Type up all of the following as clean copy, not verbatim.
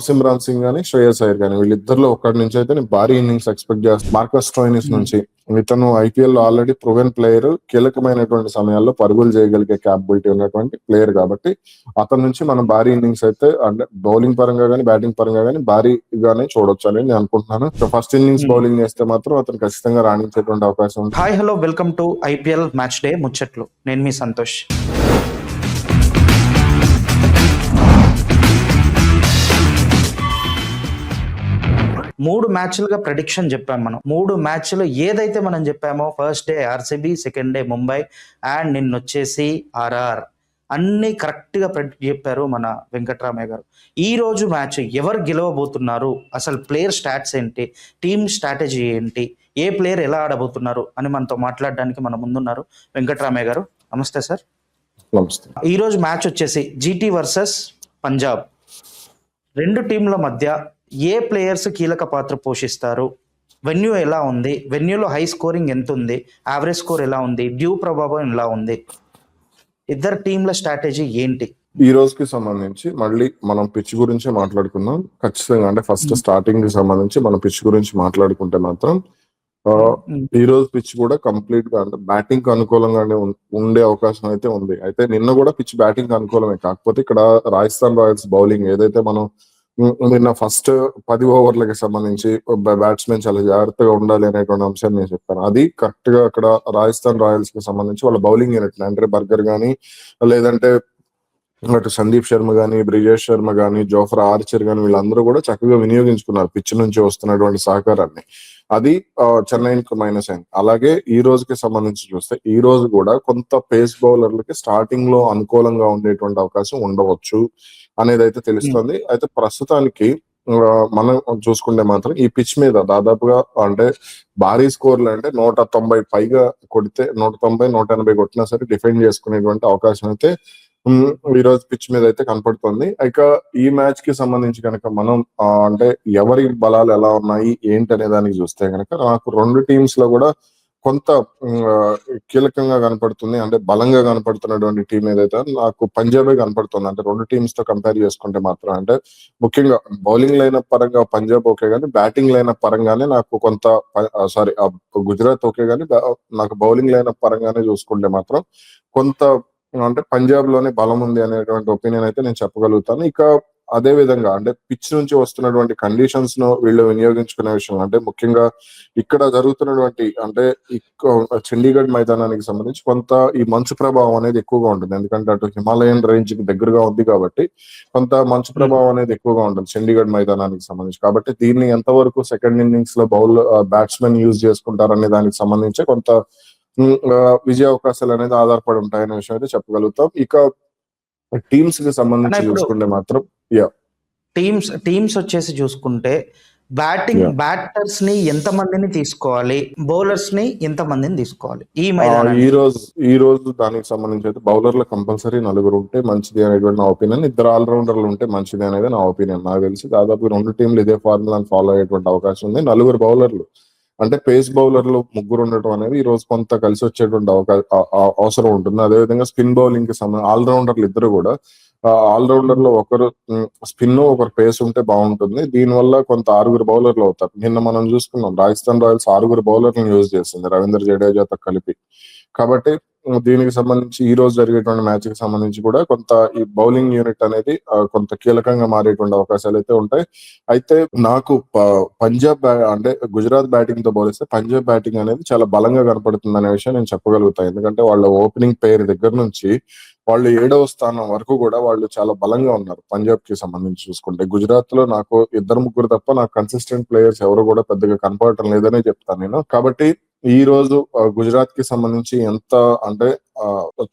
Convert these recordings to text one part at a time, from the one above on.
సిమ్రాన్ సింగ్ గానీ శ్రేయస్ అయ్యర్ గానీ వీళ్ళిద్దరిలో ఒకటి నుంచి అయితే నేను భారీ ఇన్నింగ్స్ ఎక్స్పెక్ట్ చేస్తాను. మార్కస్ స్టోయినిస్ నుంచి ఇతను ఐపీఎల్ లో ఆల్రెడీ ప్రూవెన్ ప్లేయర్, కీలకమైనటువంటి సమయాల్లో పరుగులు చేయగలిగే క్యాపబిలిటీ ఉన్నటువంటి ప్లేయర్ కాబట్టి అతని నుంచి మనం భారీ ఇన్నింగ్స్ అయితే అంటే బౌలింగ్ పరంగా గానీ బ్యాటింగ్ పరంగా గానీ భారీగానే చూడొచ్చు అని నేను అనుకుంటున్నాను. ఫస్ట్ ఇన్నింగ్స్ బౌలింగ్ చేస్తే మాత్రం అతను ఖచ్చితంగా రాణించేటువంటి అవకాశం ఉంది. Hi hello, welcome to IPL match day ముచ్చట్లు. నేను మీ సంతోష్. మూడు మ్యాచ్లుగా ప్రెడిక్షన్ చెప్పాము మనం. మూడు మ్యాచ్లు ఏదైతే మనం చెప్పామో, first day RCB, second day Mumbai and నిన్నొచ్చేసి ఆర్ఆర్, అన్ని కరెక్ట్గా ప్రెడిక్ట్ చెప్పారు మన వెంకట్రామయ్య గారు. ఈ రోజు మ్యాచ్ ఎవరు గెలవబోతున్నారు, అసలు ప్లేయర్ స్టాట్స్ ఏంటి, టీమ్ స్ట్రాటజీ ఏంటి, ఏ ప్లేయర్ ఎలా ఆడబోతున్నారు అని మనతో మాట్లాడడానికి మన ముందున్నారు వెంకట్రామయ్య గారు. నమస్తే సార్. నమస్తే. ఈ రోజు మ్యాచ్ వచ్చేసి జీటీ వర్సెస్ పంజాబ్. రెండు టీంల మధ్య ఏ ప్లేయర్స్ కీలక పాత్ర పోషిస్తారు, వెన్యూ ఎలా ఉంది, వెన్యూలో హై స్కోరింగ్ ఎంత ఉంది, యావరేజ్ స్కోర్ ఎలా ఉంది, డ్యూ ప్రభావం ఎలా ఉంది, ఇద్దరు టీంల స్ట్రాటజీ ఏంటి? ఈ రోజుకి సంబంధించి మళ్ళీ మనం పిచ్ గురించి మాట్లాడుకుందాం ఖచ్చితంగా. అంటే ఫస్ట్ స్టార్టింగ్ కి సంబంధించి మనం పిచ్ గురించి మాట్లాడుకుంటే మాత్రం ఈ రోజు పిచ్ కూడా కంప్లీట్ గా అంటే బ్యాటింగ్ కి అనుకూలంగానే ఉండే అవకాశం అయితే ఉంది. అయితే నిన్న కూడా పిచ్ బ్యాటింగ్ కి అనుకూలమే, కాకపోతే ఇక్కడ రాజస్థాన్ రాయల్స్ బౌలింగ్ ఏదైతే మనం నిన్న ఫస్ట్ 10 ఓవర్లకి సంబంధించి బ్యాట్స్మెన్ చాలా జాగ్రత్తగా ఉండాలి అనేటువంటి అంశాన్ని నేను చెప్పాను. అది కరెక్ట్ గా అక్కడ రాజస్థాన్ రాయల్స్ కి సంబంధించి వాళ్ళ బౌలింగ్ యూనిట్ అంటే బర్గర్ గానీ, లేదంటే అటు సందీప్ శర్మ గానీ, బ్రిజేష్ శర్మ గానీ, జోఫ్రా ఆర్చర్ గానీ వీళ్ళందరూ కూడా చక్కగా వినియోగించుకున్నారు పిచ్ నుంచి వస్తున్నటువంటి సహకారాన్ని. అది చెన్నైకి మైనస్ అయింది. అలాగే ఈ రోజుకి సంబంధించి చూస్తే ఈ రోజు కూడా కొంత పేస్ బౌలర్లకి స్టార్టింగ్ లో అనుకూలంగా ఉండేటువంటి అవకాశం ఉండవచ్చు అనేది అయితే తెలుస్తుంది. అయితే ప్రస్తుతానికి మనం చూసుకుంటే మాత్రం ఈ పిచ్ మీద దాదాపుగా అంటే భారీ స్కోర్లు అంటే 190 పైగా కొడితే 190, 180 కొట్టినా సరే డిఫెండ్ చేసుకునేటువంటి అవకాశం అయితే ఈ రోజు పిచ్ మీద అయితే కనపడుతుంది. ఇక ఈ మ్యాచ్ కి సంబంధించి కనుక మనం అంటే ఎవరి బలాలు ఎలా ఉన్నాయి ఏంటి అనే దానికి చూస్తే కనుక నాకు రెండు టీమ్స్ లో కూడా కొంత కీలకంగా కనపడుతుంది. అంటే బలంగా కనపడుతున్నటువంటి టీం ఏదైతే నాకు పంజాబే కనపడుతుంది. అంటే రెండు టీమ్స్ తో కంపేర్ చేసుకుంటే మాత్రం అంటే ముఖ్యంగా బౌలింగ్ లైనప్ పరంగా పంజాబ్ ఓకే కానీ బ్యాటింగ్ లైనప్ పరంగానే నాకు కొంత గుజరాత్ ఓకే కానీ నాకు బౌలింగ్ లైనప్ పరంగానే చూసుకుంటే మాత్రం కొంత అంటే పంజాబ్ లోనే బలం ఉంది అనేటువంటి ఒపీనియన్ అయితే నేను చెప్పగలుగుతాను. ఇక అదే విధంగా అంటే పిచ్ నుంచి వస్తున్నటువంటి కండిషన్స్ ను వీళ్ళు వినియోగించుకునే విషయం అంటే ముఖ్యంగా ఇక్కడ జరుగుతున్నటువంటి అంటే చండీగఢ్ మైదానానికి సంబంధించి కొంత ఈ మంచు ప్రభావం అనేది ఎక్కువగా ఉంటుంది. ఎందుకంటే అటు హిమాలయన్ రేంజ్ కి దగ్గరగా ఉంది కాబట్టి కొంత మంచు ప్రభావం అనేది ఎక్కువగా ఉంటుంది చండీగఢ్ మైదానానికి సంబంధించి. కాబట్టి దీన్ని ఎంతవరకు సెకండ్ ఇన్నింగ్స్ లో బ్యాట్స్మెన్ యూజ్ చేసుకుంటారనే దానికి సంబంధించి కొంత విజయ అవకాశాలు అనేది ఆధారపడి ఉంటాయనే విషయం అయితే చెప్పగలుగుతాం. ఇక టీమ్స్ కి సంబంధించి చూసుకుంటే మాత్రం టీమ్స్ వచ్చేసి చూసుకుంటే బ్యాటర్స్ ని ఎంత మందిని తీసుకోవాలి, బౌలర్స్ ని ఎంత మందిని తీసుకోవాలి ఈ రోజు దానికి సంబంధించి అయితే బౌలర్లు కంపల్సరీ 4 ఉంటే మంచిది అనేటువంటి నా ఒపీనియన్. 2 ఆల్రౌండర్లు ఉంటే మంచిది అనేది నా ఒపీనియన్. నాకు తెలిసి దాదాపు 2 టీంలు ఇదే ఫార్ములాని ఫాలో అయ్యేటువంటి అవకాశం ఉంది. 4 బౌలర్లు అంటే పేస్ బౌలర్లు 3 ఉండటం అనేది ఈ రోజు కొంత కలిసి వచ్చేటువంటి అవసరం ఉంటుంది. అదేవిధంగా స్పిన్ బౌలింగ్ కి సంబంధించి ఆల్రౌండర్లు ఇద్దరు కూడా ఆల్రౌండర్ లో ఒకరు స్పిన్ ఒకరు పేస్ ఉంటే బాగుంటుంది. దీనివల్ల కొంత 6 బౌలర్లు అవుతారు. నిన్న మనం చూసుకున్నాం రాజస్థాన్ రాయల్స్ 6 బౌలర్లను యూజ్ చేసింది రవీంద్ర జడేజాతో కలిపి. కాబట్టి దీనికి సంబంధించి ఈ రోజు జరిగేటువంటి మ్యాచ్ కి సంబంధించి కూడా కొంత ఈ బౌలింగ్ యూనిట్ అనేది కొంత కీలకంగా మారేటువంటి అవకాశాలు అయితే ఉంటాయి. అయితే నాకు పంజాబ్ అంటే గుజరాత్ బ్యాటింగ్ తో పోలిస్తే పంజాబ్ బ్యాటింగ్ అనేది చాలా బలంగా కనపడుతుంది అనే విషయం నేను చెప్పగలుగుతాను. ఎందుకంటే వాళ్ళ ఓపెనింగ్ పేరు దగ్గర నుంచి వాళ్ళు 7వ స్థానం వరకు కూడా వాళ్ళు చాలా బలంగా ఉన్నారు. పంజాబ్ కి సంబంధించి చూసుకుంటే గుజరాత్ లో నాకు 2-3 తప్ప నాకు కన్సిస్టెంట్ ప్లేయర్స్ ఎవరు కూడా పెద్దగా కనపడటం లేదనే చెప్తాను నేను. కాబట్టి ఈ రోజు గుజరాత్ కి సంబంధించి ఎంత అంటే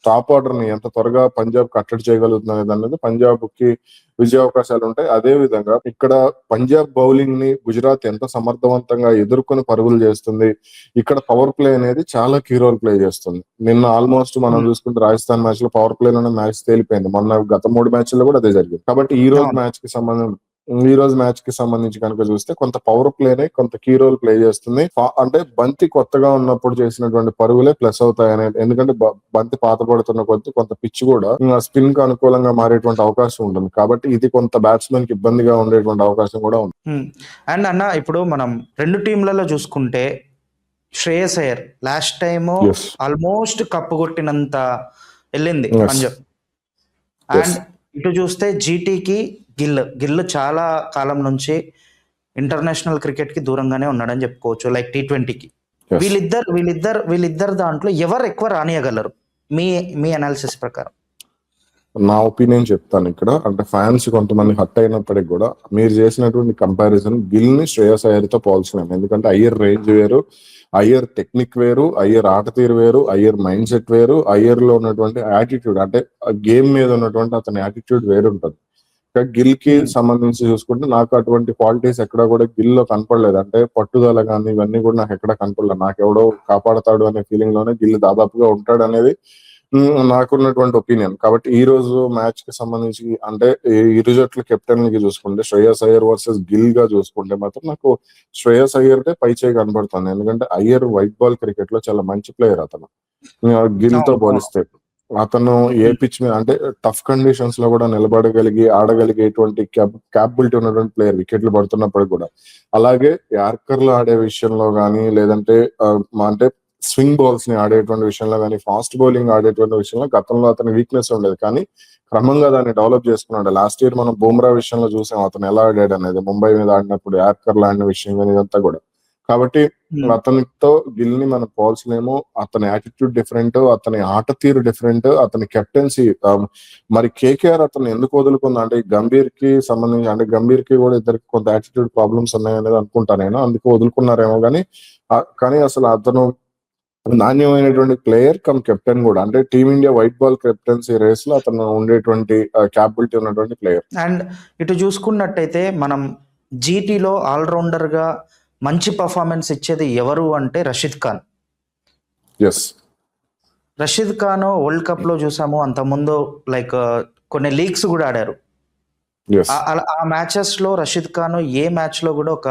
టాప్ ఆర్డర్ ని ఎంత త్వరగా పంజాబ్ కట్టడి చేయగలుగుతుంది అనేది పంజాబ్ కి విజయ అవకాశాలు ఉంటాయి. అదే విధంగా ఇక్కడ పంజాబ్ బౌలింగ్ ని గుజరాత్ ఎంత సమర్థవంతంగా ఎదుర్కొని పరుగులు చేస్తుంది, ఇక్కడ పవర్ ప్లే అనేది చాలా కీ రోల్ ప్లే చేస్తుంది. నిన్న ఆల్మోస్ట్ మనం చూసుకుంటే రాజస్థాన్ మ్యాచ్ లో పవర్ ప్లే లోనే మ్యాచ్ తేలిపోయింది. మొన్న గత 3 మ్యాచ్ల్లో కూడా అదే జరిగింది. కాబట్టి ఈ రోజు మ్యాచ్ కి సంబంధించి ఈ రోజు మ్యాచ్ కి సంబంధించి కనుక చూస్తే కొంత పవర్ ప్లేనే కొంత కీ రోల్ ప్లే చేస్తుంది. అంటే బంతి కొత్తగా ఉన్నప్పుడు చేసినటువంటి పరుగులే ప్లస్ అవుతాయి అనేది, ఎందుకంటే బంతి పాత పడుతున్న కొద్ది కొంత పిచ్ కూడా స్పిన్ కు అనుకూలంగా మారేటువంటి అవకాశం ఉంటుంది. కాబట్టి ఇది కొంత బ్యాట్స్మెన్ కి ఇబ్బందిగా ఉండేటువంటి అవకాశం కూడా ఉంది. అండ్ అన్న ఇప్పుడు మనం 2 టీంలలో చూసుకుంటే Shreyas Iyer last time Yes. Almost cup కొట్టినంత వెళ్ళింది Yes. పంజాబ్. Yes. అండ్ ఇటు చూస్తే జీటీకి గిల్ చాలా కాలం నుంచి ఇంటర్నేషనల్ క్రికెట్ కి దూరంగానే ఉన్నాడని చెప్పుకోవచ్చు, లైక్ T20కి. Yes. వీళ్ళిద్దరు దాంట్లో ఎవరు ఎక్కువ రానియగలరు మీ అనాలిసిస్ ప్రకారం? నా ఒపీనియన్ చెప్తాను ఇక్కడ. అంటే ఫ్యాన్స్ కొంతమంది హట్ అయినప్పటికి కూడా మీరు చేసినటువంటి కంపారిజన్ గిల్ ని శ్రేయస్ అయ్యర్ తో పోల్చలేము. ఎందుకంటే అయ్యర్ రేంజ్ వేరు, అయ్యర్ టెక్నిక్ వేరు, అయ్యర్ ఆట తీరు వేరు, అయ్యర్ మైండ్ సెట్ వేరు, అయ్యర్ లో ఉన్నటువంటి యాటిట్యూడ్ అంటే గేమ్ మీద ఉన్నటువంటి అతని యాటిట్యూడ్ వేరు ఉంటుంది. గిల్ కి సంబంధించి చూసుకుంటే నాకు అటువంటి క్వాలిటీస్ ఎక్కడ కూడా గిల్ లో కనపడలేదు. అంటే పట్టుదల కానీ ఇవన్నీ కూడా నాకు ఎక్కడ కనపడలేదు. నాకు ఎవడో కాపాడతాడు అనే ఫీలింగ్ లోనే గిల్ దాదాపుగా ఉంటాడు అనేది నాకున్నటువంటి ఒపీనియన్. కాబట్టి ఈ రోజు మ్యాచ్ కి సంబంధించి అంటే ఇరు జట్ల కెప్టెన్ కి చూసుకుంటే శ్రేయస్ అయ్యర్ వర్సెస్ గిల్ గా చూసుకుంటే మాత్రం నాకు శ్రేయస్ అయ్యర్ పై చేయి కనబడుతుంది. ఎందుకంటే అయ్యర్ వైట్ బాల్ క్రికెట్ లో చాలా మంచి ప్లేయర్ అతను. గిల్ తో పోలిస్తే అతను ఏ పిచ్ మీద అంటే టఫ్ కండిషన్స్ లో కూడా నిలబడగలిగి ఆడగలిగేటువంటి క్యాపబిలిటీ ఉన్నటువంటి ప్లేయర్ వికెట్లు పడుతున్నప్పుడు కూడా. అలాగే యార్కర్లు ఆడే విషయంలో కానీ లేదంటే అంటే స్వింగ్ బాల్స్ ని ఆడేటువంటి విషయంలో కానీ ఫాస్ట్ బౌలింగ్ ఆడేటువంటి విషయంలో గతంలో అతని వీక్నెస్ ఉండేది, కానీ క్రమంగా దాన్ని డెవలప్ చేసుకున్నాడు. లాస్ట్ ఇయర్ మనం బుమ్రా విషయంలో చూసాం అతను ఎలా ఆడాడు అనేది, ముంబై మీద ఆడినప్పుడు యార్కర్లు ఆడిన విషయం కానీ ఇదంతా కూడా. కాబట్టి అతనితో గిల్ ని మనం పోల్చలేము. అతని యాటిట్యూడ్ డిఫరెంట్, అతని ఆట తీరు డిఫరెంట్, అతని కెప్టెన్సీ. మరి కేకేఆర్ అతను ఎందుకు వదులుకుందా అంటే గంభీర్ కి సంబంధించి, అంటే గంభీర్ కి కూడా ఇద్దరికి కొంత యాటిట్యూడ్ ప్రాబ్లమ్స్ ఉన్నాయనేది అనుకుంటా నేను, అందుకు వదులుకున్నారేమో. కానీ అసలు అతను నాణ్యమైనటువంటి ప్లేయర్ కమ్ కెప్టెన్ కూడా. అంటే team India white ball captaincy race లో అతను ఉండేటువంటి క్యాపబిలిటీ ఉన్నటువంటి ప్లేయర్. అండ్ ఇటు చూసుకున్నట్టయితే మనం జీటీలో ఆల్రౌండర్ గా మంచి పర్ఫార్మెన్స్ ఇచ్చేది ఎవరు అంటే Rashid Khan. Yes, Rashid Khan world cup లో చూసాము, అంతకుముందు లైక్ కొన్ని లీగ్స్ కూడా ఆడారు. ఆ మ్యాచెస్ లో రషీద్ ఖాన్ ఏ మ్యాచ్ లో కూడా ఒక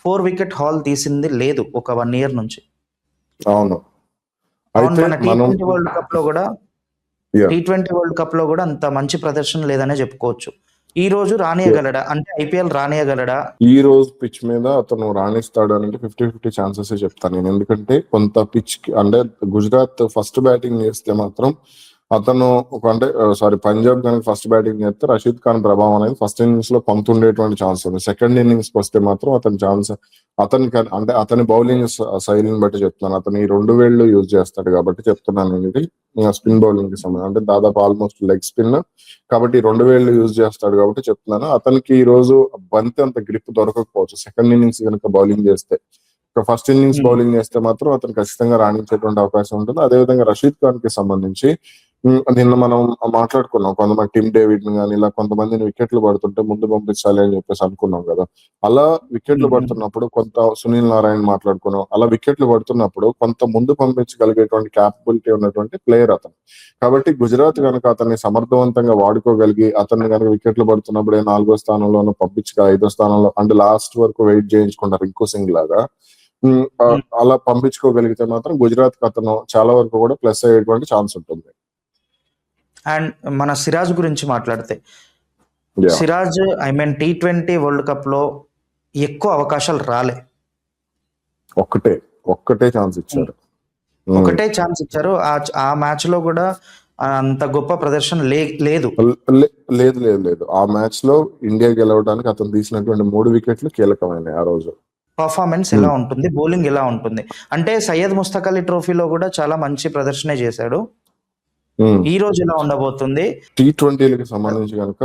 4 వికెట్ హాల్ తీసింది లేదు ఒక 1 year నుంచి. అవును. మన T20 వరల్డ్ కప్ లో కూడా అంత మంచి ప్రదర్శన లేదనే చెప్పుకోవచ్చు. ఈ రోజు రానియగలడా అంటే ఐపీఎల్ రానియగలడా? ఈ రోజు పిచ్ మీద అతను రాణిస్తాడు అంటే 50-50 ఛాన్సెస్ చెప్తాను నేను. ఎందుకంటే కొంత పిచ్ అంటే గుజరాత్ ఫస్ట్ బ్యాటింగ్ చేస్తే మాత్రం అతను పంజాబ్ కనుక ఫస్ట్ బ్యాటింగ్ చేస్తే రషీద్ ఖాన్ ప్రభావం అనేది ఫస్ట్ ఇన్నింగ్స్ లో కొంత ఉండేటువంటి ఛాన్స్ ఉంది. సెకండ్ ఇన్నింగ్స్ కి వస్తే మాత్రం అతని బౌలింగ్ శైలిని బట్టి చెప్తున్నాను. అతను ఈ 2 వేళ్ళు యూజ్ చేస్తాడు కాబట్టి చెప్తున్నాను. ఇది స్పిన్ బౌలింగ్ కి సంబంధించి అంటే దాదాపు ఆల్మోస్ట్ లెగ్ స్పిన్ కాబట్టి 2 వేళ్ళు యూజ్ చేస్తాడు కాబట్టి చెప్తున్నాను. అతనికి ఈ రోజు బంతి అంత గ్రిప్ దొరకకపోవచ్చు సెకండ్ ఇన్నింగ్స్ కనుక బౌలింగ్ చేస్తే. ఫస్ట్ ఇన్నింగ్స్ బౌలింగ్ చేస్తే మాత్రం అతను ఖచ్చితంగా రాణించేటువంటి అవకాశం ఉంటుంది. అదేవిధంగా రషీద్ ఖాన్ కి సంబంధించి నిన్న మనం మాట్లాడుకున్నాం, కొంతమంది టిమ్ డేవిడ్ కానీ ఇలా కొంతమందిని వికెట్లు పడుతుంటే ముందు పంపించాలి అని చెప్పేసి అనుకున్నాం కదా. అలా వికెట్లు పడుతున్నప్పుడు కొంత సునీల్ నారాయణ మాట్లాడుకున్నాం, అలా వికెట్లు పడుతున్నప్పుడు కొంత ముందు పంపించగలిగేటువంటి క్యాపబిలిటీ ఉన్నటువంటి ప్లేయర్ అతను. కాబట్టి గుజరాత్ కనుక అతన్ని సమర్థవంతంగా వాడుకోగలిగి అతన్ని కనుక వికెట్లు పడుతున్నప్పుడు 4వ స్థానంలోనూ పంపించగా 5వ స్థానంలో అంటే లాస్ట్ వరకు వెయిట్ చేయించుకుంటారు ఇంకో సింగ్ లాగా, అలా పంపించుకోగలిగితే మాత్రం గుజరాత్ కి అతను చాలా వరకు కూడా ప్లస్ అయ్యేటువంటి ఛాన్స్ ఉంటుంది. అండ్ మన సిరాజ్ గురించి మాట్లాడితే సిరాజ్ T20 వరల్డ్ కప్ లో ఎక్కువ అవకాశాలు రాలే, ఒక్కటే ఛాన్స్ ఇచ్చారు. ఆ మ్యాచ్ లో కూడా అంత గొప్ప ప్రదర్శన లేదు. ఆ మ్యాచ్ లో ఇండియా గెలవడానికి అతను తీసినటువంటి 3 వికెట్లు కీలకమైనవి. ఆ రోజు పర్ఫార్మెన్స్ ఎలా ఉంటుంది, బౌలింగ్ ఎలా ఉంటుంది అంటే సయ్యద్ ముస్తక్ అలీ ట్రోఫీలో కూడా చాలా మంచి ప్రదర్శనే చేశాడు. ఈ రోజు ఎలా ఉండబోతుంది? T20కి సంబంధించి కనుక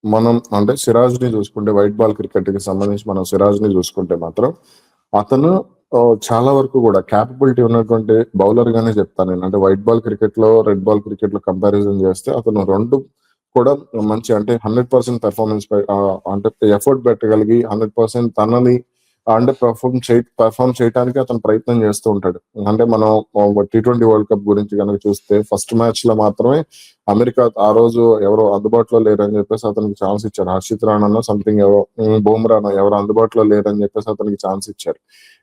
మనం అంటే సిరాజ్ ని చూసుకుంటే వైట్ బాల్ క్రికెట్ కి సంబంధించి మనం సిరాజ్ ని చూసుకుంటే మాత్రం అతను చాలా వరకు కూడా క్యాపబిలిటీ ఉన్నటువంటి బౌలర్ గానే చెప్తాను నేను. అంటే వైట్ బాల్ క్రికెట్ లో రెడ్ బాల్ క్రికెట్ లో కంపారిజన్ చేస్తే అతను 2 కూడా మంచి అంటే 100% పెర్ఫార్మెన్స్ అంటే ఎఫర్ట్ పెట్టగలిగి 100% తనని అంటే పర్ఫార్మ్ చేయడానికి అతను ప్రయత్నం చేస్తూ ఉంటాడు. అంటే మనం T20 వరల్డ్ కప్ గురించి కనుక చూస్తే ఫస్ట్ మ్యాచ్ లో మాత్రమే అమెరికా ఆ రోజు ఎవరో అందుబాటులో లేరని చెప్పేసి అతనికి ఛాన్స్ ఇచ్చారు. హర్షిత్ రాణా సంథింగ్ బుమ్రానో ఎవరో అందుబాటులో లేరని చెప్పేసి అతనికి ఛాన్స్ ఇచ్చారు.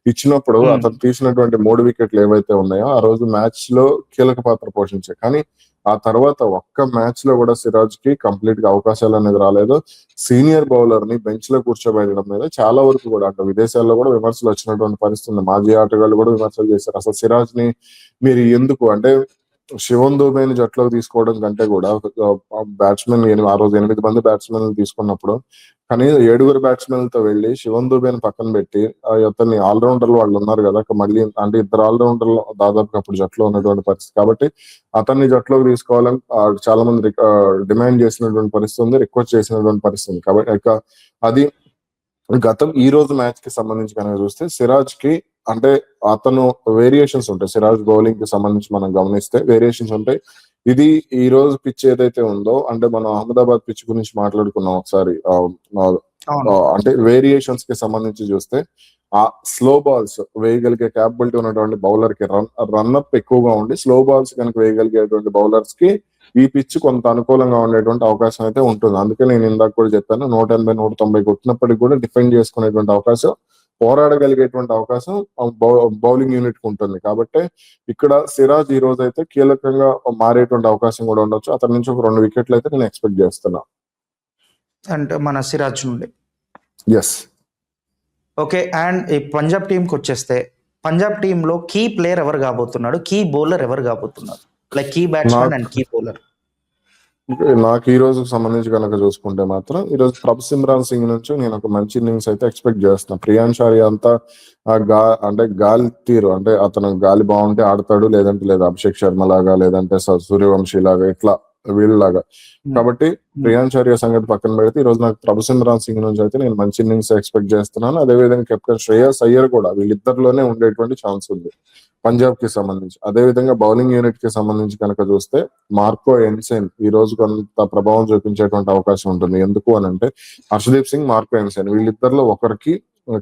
ఇచ్చినప్పుడు ఉమ్, అతను తీసినటువంటి 3 వికెట్లు ఏవైతే ఉన్నాయో ఆ రోజు మ్యాచ్ లో కీలక పాత్ర పోషించాయి. కానీ ఆ తర్వాత ఒక్క మ్యాచ్ లో కూడా సిరాజ్ కి కంప్లీట్ గా అవకాశాలు అనేది రాలేదు. సీనియర్ బౌలర్ ని బెంచ్ లో కూర్చోబెట్టడం మీద చాలా వరకు కూడా అంటే విదేశాల్లో కూడా విమర్శలు వచ్చినటువంటి పరిస్థితి ఉంది. మాజీ ఆటగాళ్ళు కూడా విమర్శలు చేశారు. అసలు సిరాజ్ ని మీరు ఎందుకు అంటే శివం దుబేని జట్లోకి తీసుకోవడం కంటే కూడా బ్యాట్స్మెన్ ఆ రోజు 8 మంది బ్యాట్స్మెన్ తీసుకున్నప్పుడు కనీసం 7 బ్యాట్స్మెన్లతో వెళ్లి శివం దుబేని పక్కన పెట్టి అతన్ని ఆల్రౌండర్లు వాళ్ళు ఉన్నారు కదా మళ్ళీ అంటే 2 ఆల్రౌండర్లు దాదాపుగా అప్పుడు జట్లో ఉన్నటువంటి పరిస్థితి. కాబట్టి అతన్ని జట్లోకి తీసుకోవాలని చాలా మంది డిమాండ్ చేసినటువంటి పరిస్థితి ఉంది, రిక్వెస్ట్ చేసినటువంటి పరిస్థితి ఉంది. కాబట్టి అది గతం ఈ రోజు మ్యాచ్ కి సంబంధించి కనుక చూస్తే సిరాజ్ కి అంటే అతను వేరియేషన్స్ ఉంటాయి. సిరాజ్ బౌలింగ్ కి సంబంధించి మనం గమనిస్తే వేరియేషన్స్ ఉంటాయి. ఇది ఈ రోజు పిచ్ ఏదైతే ఉందో అంటే మనం అహ్మదాబాద్ పిచ్ గురించి మాట్లాడుకున్నాం ఒకసారి. అంటే వేరియేషన్స్ కి సంబంధించి చూస్తే ఆ స్లో బాల్స్ వేయగలిగే క్యాపబిలిటీ ఉన్నటువంటి బౌలర్ కి రన్అప్ ఎక్కువగా ఉండి స్లో బాల్స్ కనుక వేయగలిగేటువంటి బౌలర్స్ కి ఈ పిచ్ కొంత అనుకూలంగా ఉండేటువంటి అవకాశం అయితే ఉంటుంది. అందుకే నేను ఇందాక కూడా చెప్పాను 180, 190 కొట్టినప్పటికి కూడా డిఫెండ్ చేసుకునేటువంటి అవకాశం, పోరాడగలిగేటువంటి అవకాశం బౌలింగ్ యూనిట్ కు ఉంటుంది. కాబట్టి ఇక్కడ సిరాజ్ ఈ రోజు అయితే కీలకంగా మారేటువంటి అవకాశం కూడా ఉండొచ్చు. అతని నుంచి ఒక 2 వికెట్లు అయితే నేను ఎక్స్పెక్ట్ చేస్తున్నా. అంటే మన సిరాజ్ నుండి. ఎస్. ఓకే, అండ్ ఈ పంజాబ్ టీంకి వచ్చేస్తే పంజాబ్ టీంలో కీ ప్లేయర్ ఎవరు కాబోతున్నాడు, కీ బౌలర్ ఎవరు కాబోతున్నారు, like key batsmen and key bowler? నాకు ఈ రోజుకి సంబంధించి కనుక చూసుకుంటే మాత్రం ఈ రోజు ప్రభ్-సిమ్రాన్ సింగ్ నుంచి నేను ఒక మంచి ఇన్నింగ్స్ అయితే ఎక్స్పెక్ట్ చేస్తున్నాను. ప్రియాంష్ ఆర్య అంతా అంటే గాలి తీరు అంటే అతను గాలి బాగుంటే ఆడతాడు, లేదంటే లేదా అభిషేక్ శర్మ లాగా లేదంటే సూర్యవంశీ లాగా ఇట్లా వీళ్ళలాగా. కాబట్టి ప్రియాంష్ ఆర్య సంగతి పక్కన పెడితే ఈ రోజు నాకు ప్రభ్-సిమ్రాన్ సింగ్ నుంచి అయితే నేను మంచి ఇన్నింగ్స్ ఎక్స్పెక్ట్ చేస్తున్నాను. అదేవిధంగా కెప్టెన్ శ్రేయస్ అయ్యర్ కూడా వీళ్ళిద్దరిలోనే ఉండేటువంటి ఛాన్స్ ఉంది పంజాబ్ కి సంబంధించి. అదే విధంగా బౌలింగ్ యూనిట్ కి సంబంధించి కనుక చూస్తే మార్కో ఎన్సెన్ ఈ రోజు కొంత ప్రభావం చూపించేటువంటి అవకాశం ఉంటుంది. ఎందుకు అని అంటే హర్షదీప్ సింగ్, మార్కో ఎన్సెన్ వీళ్ళిద్దరిలో ఒకరికి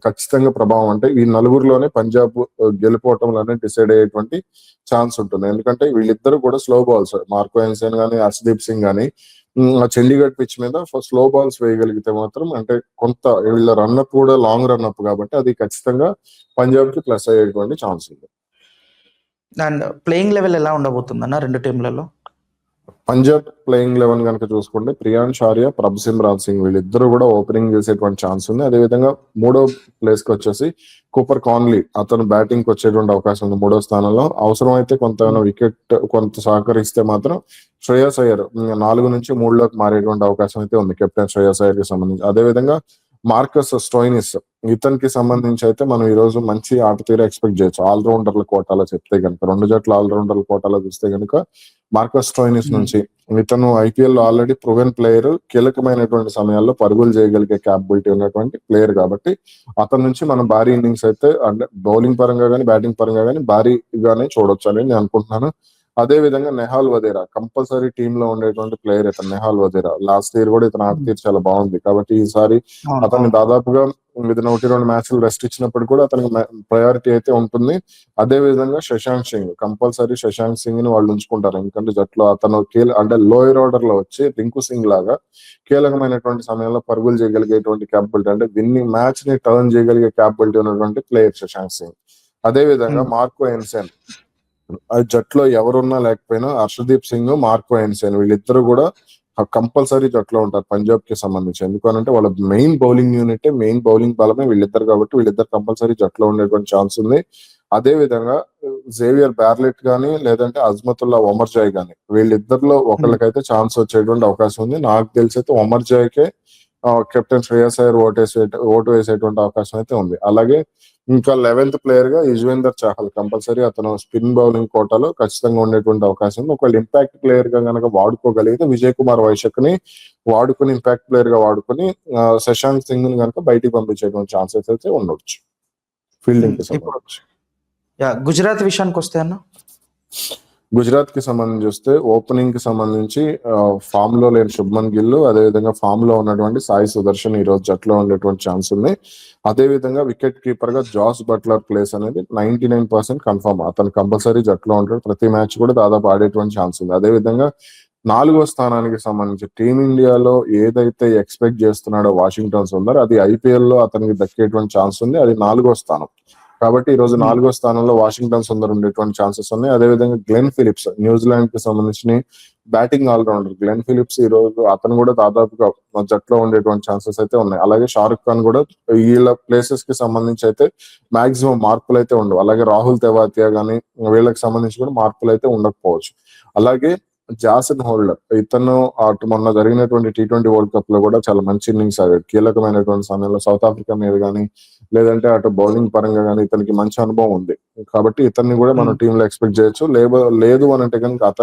ఖచ్చితంగా ప్రభావం అంటే ఈ నలుగురిలోనే పంజాబ్ గెలుపోవటంలోనే డిసైడ్ అయ్యేటువంటి ఛాన్స్ ఉంటుంది. ఎందుకంటే వీళ్ళిద్దరు కూడా స్లో బాల్స్, మార్కో ఎన్సెన్ గానీ హర్షదీప్ సింగ్ గానీ చండీగఢ్ పిచ్ మీద స్లో బాల్స్ వేయగలిగితే మాత్రం అంటే కొంత వీళ్ళ రన్అప్ కూడా లాంగ్ రన్అప్ కాబట్టి అది ఖచ్చితంగా పంజాబ్ కి ప్లస్ అయ్యేటువంటి ఛాన్స్ ఉంది. అండ్ ప్లేయింగ్ లెవెల్ ఎలా ఉండబోతుందన్న రెండు టీంలలో? పంజాబ్ ప్లేయింగ్ 11 కనుక చూసుకుంటే ప్రియాంష్ ఆర్య, ప్రభ్-సిమ్రాన్ సింగ్ వీళ్ళిద్దరూ కూడా ఓపెనింగ్ చేసేటువంటి ఛాన్స్ ఉంది. అదేవిధంగా 3వ ప్లేస్ కి వచ్చేసి కూపర్ కాన్లీ అతను బ్యాటింగ్ కి వచ్చేటువంటి అవకాశం ఉంది 3వ స్థానంలో. అవసరం అయితే కొంత వికెట్ కొంత సహకరిస్తే మాత్రం శ్రేయస్ అయ్యర్ 4 నుంచి 3లోకి మారేటువంటి అవకాశం అయితే ఉంది కెప్టెన్ శ్రేయస్ అయ్యర్ కి సంబంధించి. అదేవిధంగా మార్కస్ స్టోయినిస్ ఇతనికి సంబంధించి అయితే మనం ఈ రోజు మంచి ఆట తీరు ఎక్స్పెక్ట్ చేయొచ్చు. ఆల్రౌండర్ల కోటాలో చెప్తే కనుక 2 జట్ల ఆల్రౌండర్ల కోటాలో చూస్తే కనుక మార్కస్ స్టోయినిస్ నుంచి ఇతను ఐపీఎల్ లో ఆల్రెడీ ప్రూవెన్ ప్లేయర్, కీలకమైనటువంటి సమయాల్లో పరుగులు చేయగలిగే క్యాపబిలిటీ ఉన్నటువంటి ప్లేయర్ కాబట్టి అతని నుంచి మనం భారీ ఇన్నింగ్స్ అయితే అంటే బౌలింగ్ పరంగా కానీ బ్యాటింగ్ పరంగా కానీ భారీగానే చూడొచ్చు అని నేను అనుకుంటున్నాను. అదే విధంగా నెహాల్ వదేరా కంపల్సరీ టీమ్ లో ఉండేటువంటి ప్లేయర్ ఇతను. నెహాల్ వదేరా లాస్ట్ ఇయర్ కూడా ఇతను ఆట తీరు చాలా బాగుంది కాబట్టి ఈసారి అతన్ని దాదాపుగా 1-2 మ్యాచ్లు రెస్ట్ ఇచ్చినప్పుడు కూడా అతనికి ప్రయారిటీ అయితే ఉంటుంది. అదే విధంగా శశాంక్ సింగ్ కంపల్సరీ శశాంక్ సింగ్ ని వాళ్ళు ఉంచుకుంటారు. ఎందుకంటే జట్లో అతను అంటే లోయర్ ఆర్డర్ లో వచ్చి రింకు సింగ్ లాగా కీలకమైనటువంటి సమయంలో పరుగులు చేయగలిగేటువంటి క్యాపబిలిటీ అంటే విన్నింగ్ మ్యాచ్ ని టర్న్ చేయగలిగే క్యాపబిలిటీ ఉన్నటువంటి ప్లేయర్ శశాంక్ సింగ్. అదే విధంగా మార్కో ఎన్సెన్ జట్లో ఎవరున్నా లేకపోయినా హర్షదీప్ సింగ్, మార్కో ఎన్సెన్ వీళ్ళిద్దరు కూడా కంపల్సరీ జట్లో ఉంటారు పంజాబ్ కి సంబంధించి. ఎందుకనంటే వాళ్ళ main bowling unit, main bowling బలమే వీళ్ళిద్దరు కాబట్టి వీళ్ళిద్దరు కంపల్సరీ జట్లో ఉండేటువంటి ఛాన్స్ ఉంది. అదే విధంగా జేవియర్ బ్యార్లెట్ గానీ లేదంటే అజ్మతుల్లా ఒమర్ జాయ్ గానీ వీళ్ళిద్దరిలో ఒకళ్ళకైతే ఛాన్స్ వచ్చేటువంటి అవకాశం ఉంది. నాకు తెలిసి అయితే ఒమర్ జాయ్కే కెప్టెన్ శ్రేయస్ అయ్యర్ ఓటు వేసేటువంటి అవకాశం అయితే ఉంది. అలాగే ఇంకా 11th ప్లేయర్ గా యుజ్వేందర్ చాహల్ కంపల్సరీ అతను స్పిన్ బౌలింగ్ కోటాలో ఖచ్చితంగా ఉండేటువంటి అవకాశం ఉంది. ఒకవేళ ఇంపాక్ట్ ప్లేయర్ గా కనుక వాడుకోగలిగితే విజయ్ కుమార్ వైశక్ ని వాడుకుని ఇంపాక్ట్ ప్లేయర్ గా వాడుకుని శశాంక్ సింగ్ ని కనుక బయటికి పంపించేటువంటి ఛాన్సెస్ అయితే ఉండొచ్చు ఫీల్డింగ్ కి సంబంధించి. గుజరాత్ విషయానికి వస్తే అన్న, గుజరాత్ కి సంబంధించి చూస్తే ఓపెనింగ్ కి సంబంధించి ఫామ్ లో లేని శుభ్మన్ గిల్, అదేవిధంగా ఫామ్ లో ఉన్నటువంటి సాయి సుదర్శన్ ఈ రోజు జట్లో ఉండేటువంటి ఛాన్స్ ఉంది. అదే విధంగా వికెట్ కీపర్ గా జాస్ బట్లర్ ప్లేస్ అనేది 99% కన్ఫర్మ్. అతను కంపల్సరీ జట్లో ఉంటాడు, ప్రతి మ్యాచ్ కూడా దాదాపు ఆడేటువంటి ఛాన్స్ ఉంది. అదే విధంగా 4వ స్థానానికి సంబంధించి టీమిండియాలో ఏదైతే ఎక్స్పెక్ట్ చేస్తున్నాడో వాషింగ్టన్ సుందర్, అది ఐపీఎల్ లో అతనికి దక్కేటువంటి ఛాన్స్ ఉంది. అది 4వ స్థానం. కాబట్టి ఈ రోజు 4వ స్థానంలో వాషింగ్టన్ సుందర్ ఉండేటువంటి ఛాన్సెస్ ఉన్నాయి. అదేవిధంగా గ్లెన్ ఫిలిప్స్, న్యూజిలాండ్ కి సంబంధించిన బ్యాటింగ్ ఆల్రౌండర్ గ్లెన్ ఫిలిప్స్, ఈ రోజు అతను కూడా దాదాపుగా జట్లో ఉండేటువంటి ఛాన్సెస్ అయితే ఉన్నాయి. అలాగే షారుఖ్ ఖాన్ కూడా వీళ్ళ ప్లేసెస్ కి సంబంధించి అయితే మాక్సిమం మార్పులు అయితే ఉండవు. అలాగే రాహుల్ తెవాతియా గానీ వీళ్ళకి సంబంధించి కూడా మార్పులు అయితే ఉండకపోవచ్చు. అలాగే జాసన్ హోల్డర్, ఇతను అటు మొన్న జరిగినటువంటి T20 వరల్డ్ కప్ లో కూడా చాలా మంచి ఇన్నింగ్స్ ఆడాడు. కీలకమైనటువంటి సమయంలో సౌత్ ఆఫ్రికా మీద కానీ, లేదంటే అటు బౌలింగ్ పరంగా కానీ ఇతనికి మంచి అనుభవం ఉంది. కాబట్టి ఇతన్ని కూడా మనం టీంలో ఎక్స్పెక్ట్ చేయొచ్చు. లేదు అని అంటే కనుక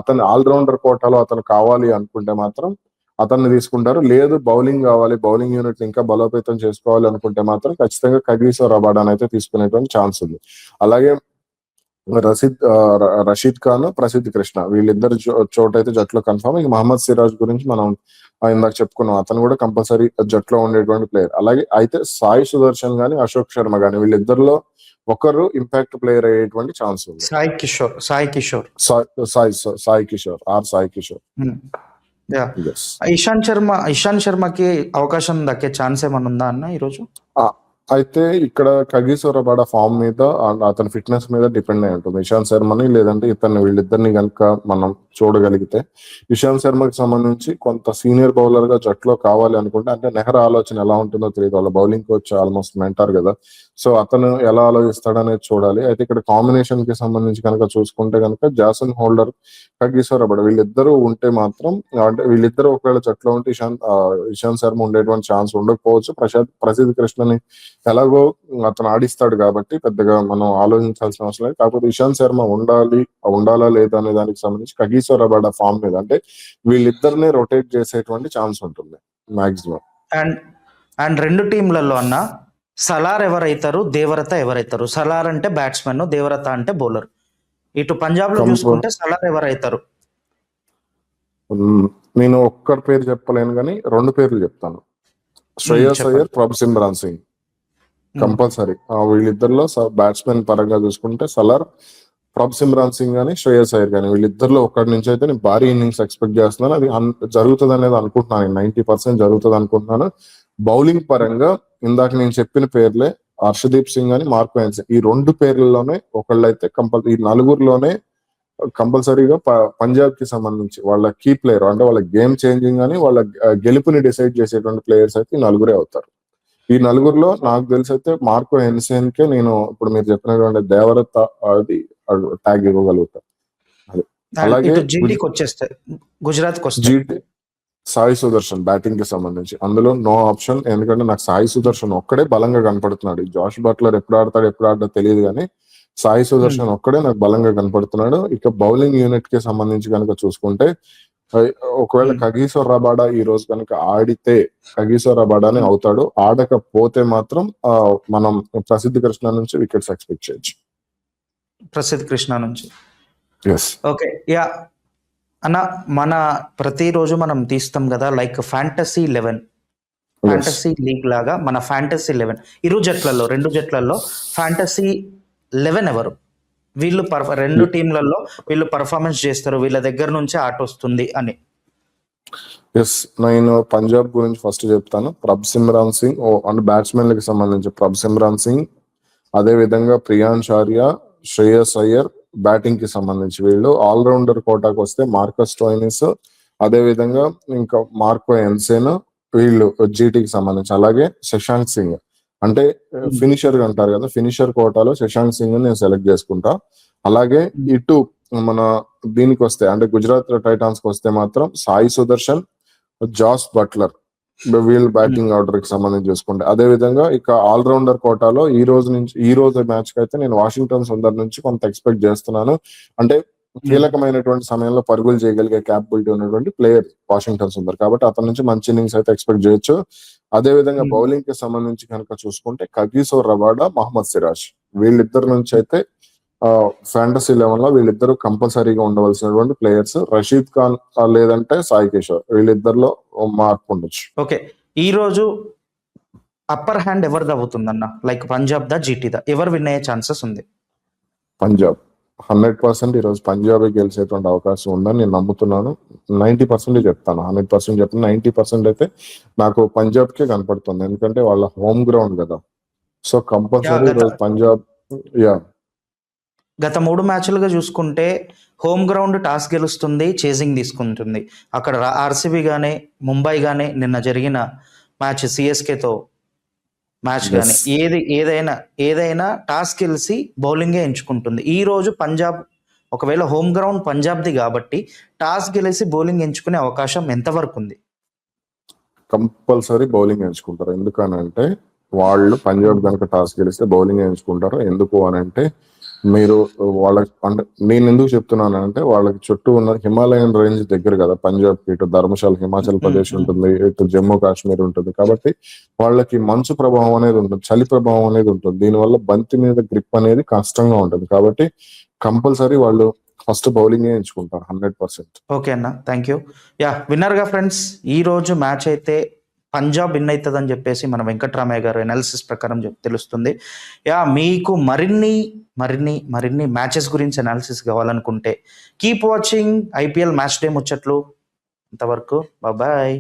అతని ఆల్రౌండర్ కోటాలో అతను కావాలి అనుకుంటే మాత్రం అతన్ని తీసుకుంటారు. లేదు బౌలింగ్ కావాలి, బౌలింగ్ యూనిట్ ఇంకా బలోపేతం చేసుకోవాలి అనుకుంటే మాత్రం ఖచ్చితంగా కగిసో రబాడాని అయితే తీసుకునేటువంటి ఛాన్స్ ఉంది. అలాగే రషీద్ ఖాన్, ప్రసిద్ధ్ కృష్ణ, వీళ్ళిద్దరు చోటైతే జట్లో కన్ఫర్మ్. ఇక మహమ్మద్ సిరాజ్ గురించి మనం ఇందాక చెప్పుకున్నాం, అతను కూడా కంపల్సరీ జట్లో ఉండేటువంటి ప్లేయర్. అలాగే అయితే సాయి సుదర్శన్ గానీ, అశోక్ శర్మ గానీ వీళ్ళిద్దరిలో ఒకరు ఇంపాక్ట్ ప్లేయర్ అయ్యేటువంటి ఛాన్స్ ఉంది. సాయి కిషోర్ సాయి కిషోర్. Yes. ఇషాంత్ శర్మకి అవకాశం దక్కే ఛాన్స్ ఏమన్నా ఉందా అన్న ఈరోజు? అయితే ఇక్కడ కగిసో రబాడా ఫామ్ మీద అతని ఫిట్నెస్ మీద డిపెండ్ అయి ఉంటుంది. ఇషాంత్ శర్మని లేదంటే వీళ్ళిద్దరిని కనుక మనం చూడగలిగితే, ఇషాంత్ శర్మకి సంబంధించి కొంత సీనియర్ బౌలర్ గా జట్లో కావాలి అనుకుంటే, అంటే నెహ్రా ఆలోచన ఎలా ఉంటుందో తెలియదు. వాళ్ళ బౌలింగ్ కోచ్ ఆల్మోస్ట్ మెంటార్ కదా, సో అతను ఎలా ఆలోచిస్తాడనేది చూడాలి. అయితే ఇక్కడ కాంబినేషన్ కి సంబంధించి కనుక చూసుకుంటే కనుక జాసన్ హోల్డర్, కగిసో రబాడా వీళ్ళిద్దరూ ఉంటే మాత్రం, అంటే వీళ్ళిద్దరూ ఒకవేళ జట్లో ఉంటే ఇషాంత్ శర్మ ఉండేటువంటి ఛాన్స్ ఉండకపోవచ్చు. ప్రసిద్ధ్ కృష్ణని ఎలాగో అతను ఆడిస్తాడు కాబట్టి పెద్దగా మనం ఆలోచించాల్సిన అవసరం లేదు. కాకపోతే ఇషాంత్ శర్మ ఉండాలా లేదా అనే దానికి సంబంధించి కగిసో రబాడా ఫామ్ మీద, అంటే వీళ్ళిద్దరినే రొటేట్ చేసేటువంటి ఛాన్స్ ఉంటుంది మాక్సిమం. అండ్ రెండు టీంలలో అన్న సలార్ ఎవరైతారు, దేవరత ఎవరైతారు? సలార్ అంటే బ్యాట్స్మెన్, దేవరత అంటే బౌలర్. ఇటు పంజాబ్ లో చూసుకుంటే సలార్ ఎవరైతారు? నేను ఒక్కరి పేరు చెప్పలేను కానీ 2 పేర్లు చెప్తాను. శ్రేయస్ అయ్యర్, ప్రభ్-సిమ్రాన్ సింగ్ కంపల్సరీ. వీళ్ళిద్దరిలో బ్యాట్స్మెన్ పరంగా చూసుకుంటే సలార్, ప్రభ్-సిమ్రాన్ సింగ్ గానీ, శ్రేయస్ అయ్యర్ గానీ వీళ్ళిద్దరిలో ఒకటి నుంచి అయితే నేను భారీ ఇన్నింగ్స్ ఎక్స్పెక్ట్ చేస్తున్నాను. అది జరుగుతుంది అనేది అనుకుంటున్నాను. 90% జరుగుతుంది అనుకుంటున్నాను. బౌలింగ్ పరంగా ఇందాక నేను చెప్పిన పేర్లే హర్షదీప్ సింగ్ అని, మార్కో ఎన్సన్, ఈ 2 పేర్లలోనే ఒకళ్ళైతే ఈ 4లోనే కంపల్సరీగా పంజాబ్ కి సంబంధించి వాళ్ళ కీ ప్లేయర్, అంటే వాళ్ళ గేమ్ చేంజింగ్ అని, వాళ్ళ గెలుపుని డిసైడ్ చేసేటువంటి ప్లేయర్స్ అయితే ఈ 4 అవుతారు. ఈ 4లో నాకు తెలిసి అయితే మార్కో ఎన్సన్ కే నేను ఇప్పుడు మీరు చెప్పినటువంటి దేవరత అది ట్యాగ్ ఇవ్వగలుగుతా. అలాగే గుజరాత్ సాయి సుదర్శన్ బ్యాటింగ్ కి సంబంధించి అందులో నో ఆప్షన్. ఎందుకంటే నాకు సాయి సుదర్శన్ ఒక్కడే బలంగా కనపడుతున్నాడు. జాష్ బట్లర్ ఎప్పుడు ఆడతాడో తెలియదు కానీ సాయి సుదర్శన్ ఒక్కడే నాకు బలంగా కనపడుతున్నాడు. ఇక బౌలింగ్ యూనిట్ కి సంబంధించి కనుక చూసుకుంటే, ఒకవేళ కగిసో రబాడా ఈ రోజు కనుక ఆడితే కగిసో రబాడానే అవుతాడు. ఆడకపోతే మాత్రం మనం ప్రసిద్ధ్ కృష్ణ నుంచి వికెట్స్ ఎక్స్పెక్ట్ చేయొచ్చు. ప్రసిద్ధ్ కృష్ణ నుంచి. ఓకే యా అన్న, మన ప్రతిరోజు మనం తీస్తాం కదా లైక్ ఫ్యాంటసీ 11, ఫ్యాంటసీ లీగ్ లాగా మన ఫ్యాంటసీ 11 ఇరు జట్లలో 2 జట్లలో ఫ్యాంటసీ 11 ఎవరు? వీళ్ళు 2 టీంలలో వీళ్ళు పర్ఫార్మెన్స్ చేస్తారు, వీళ్ళ దగ్గర నుంచి ఆట వస్తుంది అని. నేను పంజాబ్ గురించి ఫస్ట్ చెప్తాను. ప్రభ్-సిమ్రాన్ సింగ్ అంటే బ్యాట్స్మెన్లకు సంబంధించి ప్రభ్-సిమ్రాన్ సింగ్, అదే విధంగా ప్రియాంష్ ఆర్యా, శ్రేయస్ అయ్యర్ బ్యాటింగ్ కి సంబంధించి వీళ్ళు. ఆల్రౌండర్ కోటాకు వస్తే మార్కస్ స్టోయినిస్, అదే విధంగా ఇంకా మార్కో ఎన్సెన్ వీళ్ళు జీటీకి సంబంధించి. అలాగే శశాంక్ సింగ్, అంటే ఫినిషర్ అంటారు కదా, ఫినిషర్ కోటాలో శశాంక్ సింగ్ నేను సెలెక్ట్ చేసుకుంటా. అలాగే ఇటు మన దీనికి వస్తే అంటే గుజరాత్ టైటాన్స్ కి వస్తే మాత్రం సాయి సుదర్శన్, జాస్ బట్లర్ వీళ్ళు బ్యాటింగ్ ఆర్డర్ కి సంబంధించి చూసుకుంటే. అదే విధంగా ఇక ఆల్రౌండర్ కోటాలో ఈ రోజు మ్యాచ్ కి అయితే నేను వాషింగ్టన్ సుందర్ నుంచి కొంత ఎక్స్పెక్ట్ చేస్తున్నాను. అంటే కీలకమైనటువంటి సమయంలో పరుగులు చేయగలిగే క్యాపబిలిటీ ఉన్నటువంటి ప్లేయర్ వాషింగ్టన్ సుందర్, కాబట్టి అతని నుంచి మంచి ఇన్నింగ్స్ అయితే ఎక్స్పెక్ట్ చేయొచ్చు. అదే విధంగా బౌలింగ్ కి సంబంధించి కనుక చూసుకుంటే కగిసో రబాడా, మహమ్మద్ సిరాజ్ వీళ్ళిద్దరి నుంచి అయితే ఫ్యాంటసీ 11లో వీళ్ళిద్దరూ కంపల్సరీగా ఉండవలసినటువంటి ప్లేయర్స్. రషీద్ ఖాన్ లేదంటే సాయి కిషోర్ వీళ్ళిద్దరిలో మార్పు ఉండొచ్చు. ఓకే, ఈ రోజు అప్పర్ హ్యాండ్ ఎవరిది అవుతుందన్న? లైక్ పంజాబ్ దా, జీటీ దా, ఎవరు విన్ అయ్యే ఛాన్సెస్ ఉంది? పంజాబ్. 100% ఈరోజు పంజాబే గెలిచేటువంటి అవకాశం ఉందని నేను నమ్ముతున్నాను. 90% చెప్తాను. 100% చెప్పను. 90% అయితే నాకు పంజాబ్‌కే కనపడుతుంది. ఎందుకంటే వాళ్ళ హోమ్ గ్రౌండ్ గదా! సో, కంపల్సరీ ఈరోజు పంజాబ్ యాహ్! గత 3 మ్యాచ్‌లుగా చూసుకుంటే హోమ్ గ్రౌండ్ టాస్ గెలుస్తుంది, చేజింగ్ తీసుకుంటుంది. అక్కడ ఆర్‌సీబీ గాని, ముంబై గాని నిన్న జరిగిన మ్యాచ్ సీఎస్‌కేతో మ్యాచ్ గాని యెస్. ఏదైనా టాస్ గెలిసి బౌలింగే ఎంచుకుంటుంది. ఈరోజు పంజాబ్ ఒకవేళ హోమ్ గ్రౌండ్ పంజాబ్‌ది కాబట్టి టాస్ గెలిసి బౌలింగ్ ఎంచుకునే అవకాశం ఎంతవరకు ఉంది? కంపల్సరీ బౌలింగ్ ఎంచుకుంటారు. ఎందుకనంటే వాళ్ళు పంజాబ్ గనుక టాస్ గెలిస్తే బౌలింగ్ ఎంచుకుంటారు. ఎందుకు అనంటే మీరు వాళ్ళకి అంటే నేనెందుకు చెప్తున్నానంటే వాళ్ళకి చుట్టూ ఉన్న హిమాలయన్ రేంజ్ దగ్గర గదా! పంజాబ్‌కి. ఇటు ధర్మశాల, హిమాచల్ ప్రదేశ్ ఉంటుంది. ఇటు జమ్మూ కాశ్మీర్ ఉంటుంది. కాబట్టి వాళ్ళకి మంచు ప్రభావం అనేది ఉంటుంది. చలి ప్రభావం అనేది ఉంటుంది. దీనివల్ల బంతి మీద గ్రిప్ అనేది కష్టంగా ఉంటుంది. కాబట్టి కంపల్సరీ వాళ్ళు ఫస్ట్ బౌలింగే ఎంచుకుంటారు 100%. ఓకే అన్న. Thank you. యాహ్! విన్నర్‌గా ఫ్రెండ్స్ ఈరోజు మ్యాచ్ అయితే పంజాబ్ విన్ అయితదని చెప్పేసి మన వెంకట్రామయ్య గారు ఎనాలిసిస్ ప్రకారం తెలుస్తుంది. యాహ్! మీకు మరిన్ని మ్యాచెస్ గురించి ఎనాలిసిస్ కావాలనుకుంటే keep watching IPL match day ముచ్చట్లు. అంతవరకు బాయ్.